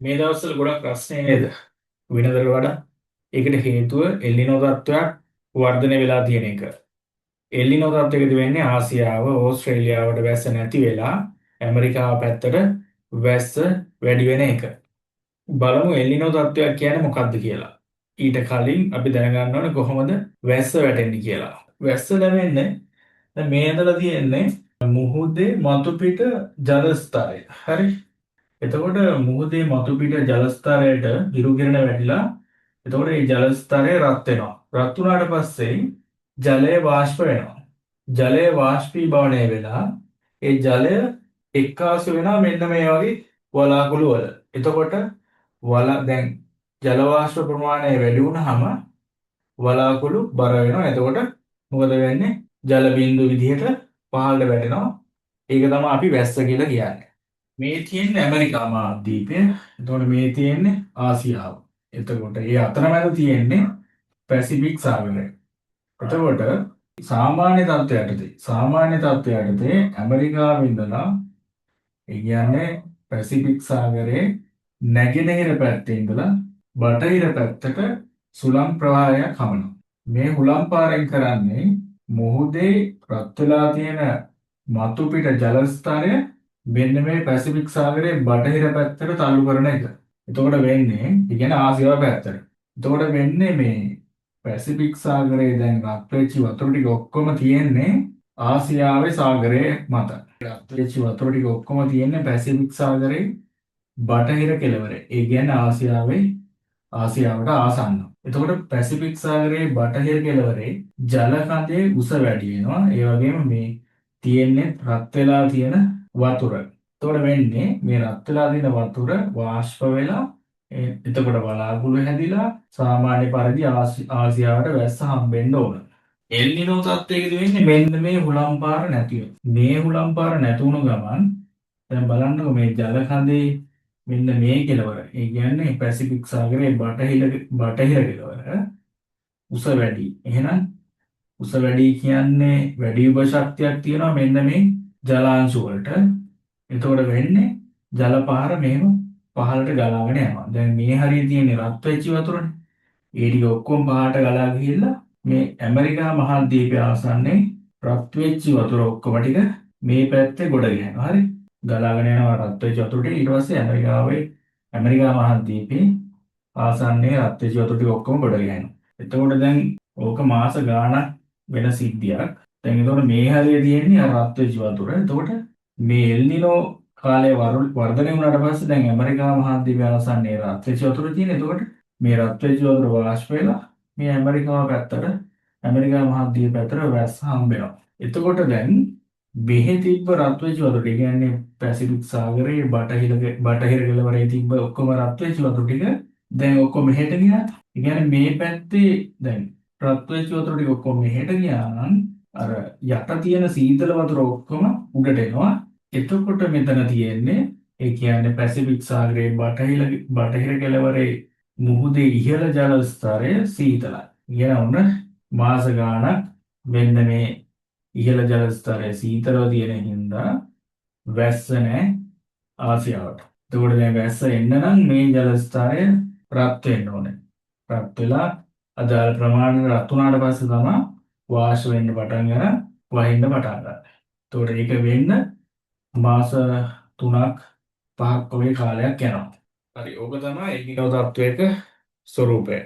මේ දවස්වල ගොඩක් ප්‍රශ්නේ නේද? වෙනදට වඩා. ඒකට හේතුව එල්නිනෝ තත්ත්වයක් වර්ධනය වෙලා තියෙන එක. එල්නිනෝ තත්ත්වයකදී වෙන්නේ ආසියාව, ඕස්ට්‍රේලියාවට වැස්ස නැති වෙලා ඇමරිකාව පැත්තට වැස්ස වැඩි වෙන එක. බලමු එල්නිනෝ තත්ත්වයක් කියන්නේ මොකක්ද කියලා. ඊට කලින් අපි දැනගන්න ඕනේ කොහොමද වැස්ස වැටෙන්නේ කියලා. වැස්ස දැනෙන්නේ දැන් මේ ඇඳලා තියෙන්නේ මුහුදේ මතුපිට ජල ස්තරය. හරි. එතකොට මුහුදේ මතුපිට ජල ස්තරයට හිරු කිරණ වැටිලා එතකොට මේ ජල ස්තරය රත් වෙනවා. රත් වුණාට පස්සේ ජලය වාෂ්ප වෙනවා. ජලය වාෂ්පීභවනය වෙලා ඒ ජලය එක්කාසු වෙනවා මෙන්න මේ වගේ වලාකුළු වල. එතකොට දැන් ජල වාෂ්ප ප්‍රමාණය වැඩි වුණාම වලාකුළු බර වෙනවා. එතකොට මොකද වෙන්නේ? ජල බිඳු විදිහට පහළට වැටෙනවා. ඒක තමයි අපි වැස්ස කියලා කියන්නේ. මේ තියෙන්නේ ඇමරිකා මහද්වීපය. එතකොට මේ තියෙන්නේ ආසියාව. එතකොට ඒ අතරමැද තියෙන්නේ පැසිෆික් සාගරය. එතකොට සාමාන්‍ය තත්ත්වයටදී ඇමරිකාවේ ඉඳලා ඒ කියන්නේ පැසිෆික් සාගරයේ නැගෙනහිර පැත්තේ ඉඳලා බටහිර පැත්තට සුළං ප්‍රවාහයක් හමනවා. මේ හුළං පාරෙන් කරන්නේ මුහුදේ රත් වෙලා තියෙන මතුපිට ජල ස්තරය මෙන්න මේ පැසිෆික් සාගරයේ බටහිර පැත්තට තල්ලු කරන එක. එතකොට වෙන්නේ, ඒ කියන්නේ ආසියාව පැත්තට. එතකොට වෙන්නේ මේ පැසිෆික් සාගරයේ දැන් රත් වෙච්ච වතුර ටික ඔක්කොම තියෙන්නේ ආසියාවේ සාගරයේ මත. රත් වෙච්ච වතුර ටික ඔක්කොම තියෙන්නේ පැසිෆික් සාගරයේ බටහිර කෙළවරේ. ඒ කියන්නේ ආසියාවට ආසන්න. එතකොට පැසිෆික් සාගරයේ බටහිර කෙළවරේ ජල කඳේ උස වැඩි වෙනවා. ඒ වගේම මේ තියෙන්නේ රත් වෙලා තියෙන වතුර. එතකොට වෙන්නේ මේ රත් වෙලා තියෙන වතුර වාෂ්ප වෙලා එතකොට වලාකුළු හැදිලා සාමාන්‍ය පරිදි ආසියාවට වැස්ස හම්බෙන්න ඕන. එල්නිනෝ තත්ත්වයකදී වෙන්නේ මෙන්න මේ හුළම් පාර නැති වෙන. මේ හුළම් පාර නැතුණු ගමන් දැන් බලන්නකො මේ ජල කඳේ මෙන්න මේ කෙළවර. ඒ කියන්නේ පැසිෆික් සාගරයේ බටහිර කෙළවර උස වැඩි. එහෙනම් උස වැඩි කියන්නේ වැඩි උප ශක්තියක් තියෙනවා මෙන්න මේ ජලාංශු වලට. එතකොට වෙන්නේ ජල පාර මෙහෙම පහළට ගලාගෙන යනවා. දැන් මේ හරිය තියෙන්නේ රත් වෙච්ච වතුරනේ. ඒ ටික ඔක්කොම පහළට ගලා ගිහිල්ලා මේ ඇමරිකා මහද්වීපය ආසන්නයේ රත් වෙච්ච වතුර ඔක්කොම ටික මේ පැත්තේ ගොඩ ගහනවා. හරි. ගලාගෙන යනවා රත් වෙච්ච වතුර ටික. ඊට පස්සේ ඇමරිකා මහද්වීපේ ආසන්නයේ රත් වෙච්ච වතුර ටික ඔක්කොම ගොඩ ගහනවා. එතකොට දැන් ඕක මාස ගාණක් වෙන සිද්ධියක්. දැන් එතකොට මේ හරිය තියෙන්නේ අර රත් වෙච්ච වතුර. එතකොට මේ එල්නිනෝ කාලේ වර්ධනය වුණාට පස්සේ දැන් ඇමරිකා මහද්වීපය ආසන්නයේ රත් වෙච්ච වතුර තියෙන. එතකොට මේ රත් වෙච්ච වතුර වාෂ්ප වෙලා මේ ඇමරිකා මහද්වීපය පැත්තට වැස්ස හම්බ වෙනවා. එතකොට දැන් මෙහි තිබ්බ රත් වෙච්ච වතුර ටික කියන්නේ පැසිෆික් සාගරයේ බටහිර කෙළවරේ තිබ්බ ඔක්කොම රත් වෙච්ච වතුර ටික දැන් ඔක්කොම මෙහෙට ගියා. ඒ කියන්නේ මේ පැත්තේ දැන් රත් වෙච්ච වතුර ටික ඔක්කොම මෙහෙට ගියා නම් අර යට තියෙන සීතල වතුර ඔක්කොම උඩට එනවා. එතකොට මෙතන තියෙන්නේ ඒ කියන්නේ පැසිෆික් සාගරයේ බටහිර කෙළවරේ මුහුදේ ඉහළ ජල ස්තරය සීතලයි. කියන උන මාස ගාණක් මෙන්න මේ ඉහළ ජල ස්තරය සීතලව තියෙන හින්දා වැස්ස නැහැ ආසියාවට. එතකොට දැන් වැස්ස එන්න නම් මේ ජල ස්තරය රත් වෙන්න ඕනේ. රත් වෙලා අදාළ ප්‍රමාණයට රත් වුණාට පස්සේ තමයි වාෂ්ප වෙන්න පටන් ගන්න වහින්න පටන් ගන්න. එතකොට ඒක වෙන්න මාස 3ක් 5ක් වගේ කාලයක් යනවා. හරි. ඕක තමයි එල්නිනෝ තත්ත්වයක ස්වરૂපය.